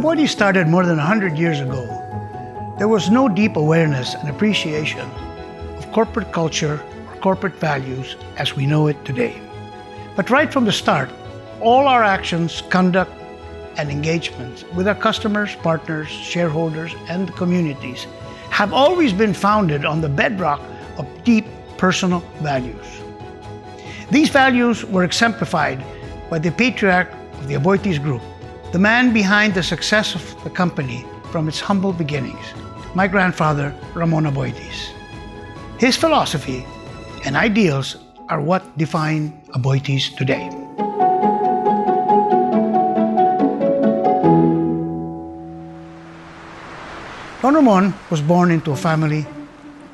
Aboitiz started more than 100 years ago. There was no deep awareness and appreciation of corporate culture or corporate values as we know it today. But right from the start, all our actions, conduct, and engagements with our customers, partners, shareholders, and the communities have always been founded on the bedrock of deep personal values. These values were exemplified by the patriarch of the Aboitiz Group, the man behind the success of the company from its humble beginnings, my grandfather, Ramon Aboitiz. His philosophy and ideals are what define Aboitiz today. Don Ramon was born into a family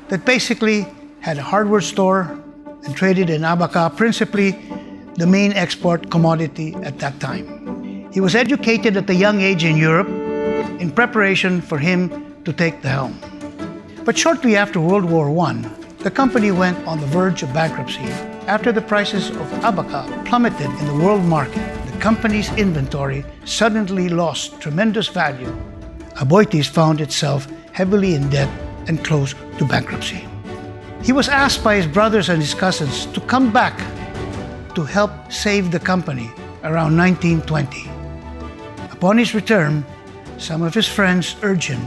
that basically had a hardware store and traded in abaca, principally the main export commodity at that time. He was educated at a young age in Europe in preparation for him to take the helm. But shortly after World War I, the company went on the verge of bankruptcy after the prices of abaca plummeted in the world market. The company's inventory suddenly lost tremendous value. Aboitiz found itself heavily in debt and close to bankruptcy. He was asked by his brothers and his cousins to come back to help save the company around 1920. Upon his return, some of his friends urged him,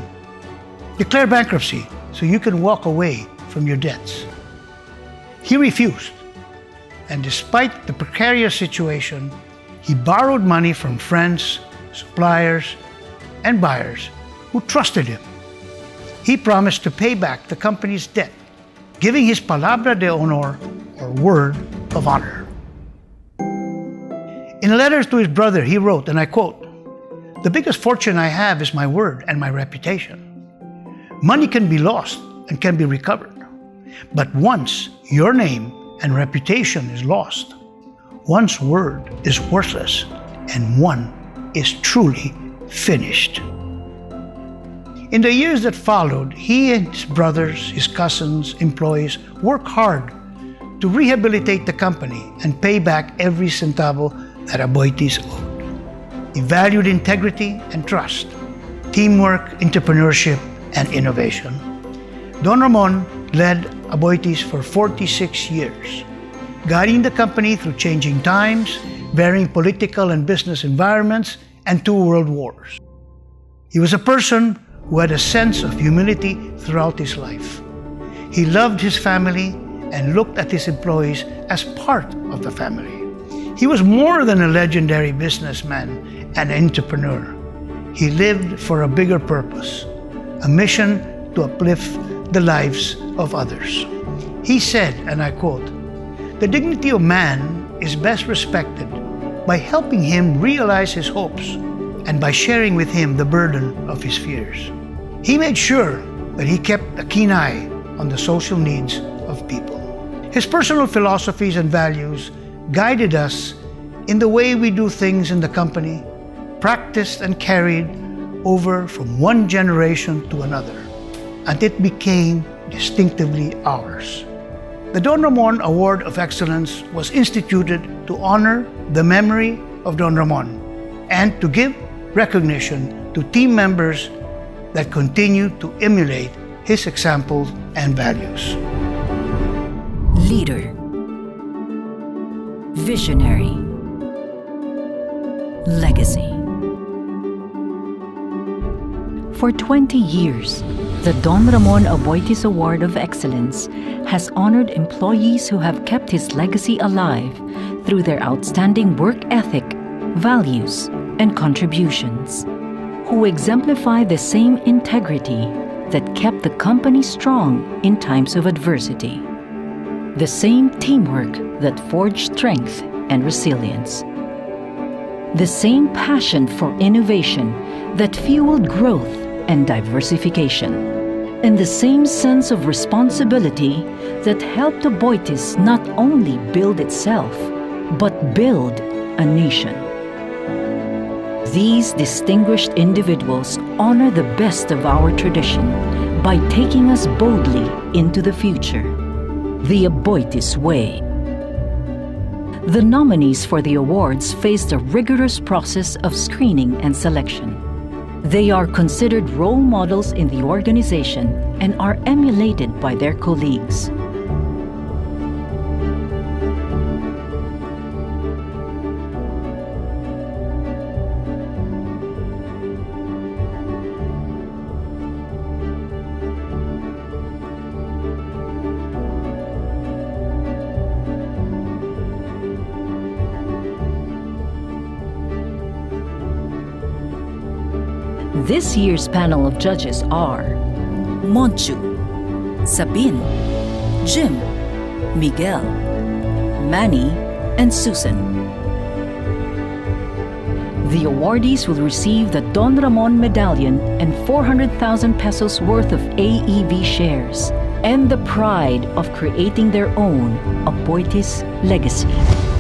"Declare bankruptcy so you can walk away from your debts." He refused, and despite the precarious situation, he borrowed money from friends, suppliers, and buyers who trusted him. He promised to pay back the company's debt, giving his palabra de honor, or word of honor. In a letter to his brother, he wrote, and I quote, "The biggest fortune I have is my word and my reputation. Money can be lost and can be recovered, but once your name and reputation is lost, one's word is worthless and one is truly finished." In the years that followed, he and his brothers, his cousins, employees worked hard to rehabilitate the company and pay back every centavo that Aboitiz owed. He valued integrity and trust, teamwork, entrepreneurship, and innovation. Don Ramon led Aboitiz for 46 years, guiding the company through changing times, varying political and business environments, and 2 world wars. He was a person who had a sense of humility throughout his life. He loved his family and looked at his employees as part of the family. He was more than a legendary businessman and entrepreneur. He lived for a bigger purpose, a mission to uplift the lives of others. He said, and I quote, "The dignity of man is best respected by helping him realize his hopes and by sharing with him the burden of his fears." He made sure that he kept a keen eye on the social needs of people. His personal philosophies and values guided us in the way we do things in the company, practiced and carried over from one generation to another, and it became distinctively ours. The Don Ramon Award of Excellence was instituted to honor the memory of Don Ramon and to give recognition to team members that continue to emulate his examples and values. Leader, visionary, legacy. For 20 years, the Don Ramon Aboitiz Award of Excellence has honored employees who have kept his legacy alive through their outstanding work ethic, values, and contributions, who exemplify the same integrity that kept the company strong in times of adversity, the same teamwork that forged strength and resilience, the same passion for innovation that fueled growth and diversification, and the same sense of responsibility that helped Aboitiz not only build itself, but build a nation. These distinguished individuals honor the best of our tradition by taking us boldly into the future, the Aboitiz way. The nominees for the awards faced a rigorous process of screening and selection. They are considered role models in the organization and are emulated by their colleagues. This year's panel of judges are Monchu, Sabine, Jim, Miguel, Manny, and Susan. The awardees will receive the Don Ramon Medallion and 400,000 pesos worth of AEV shares and the pride of creating their own Aboitiz legacy.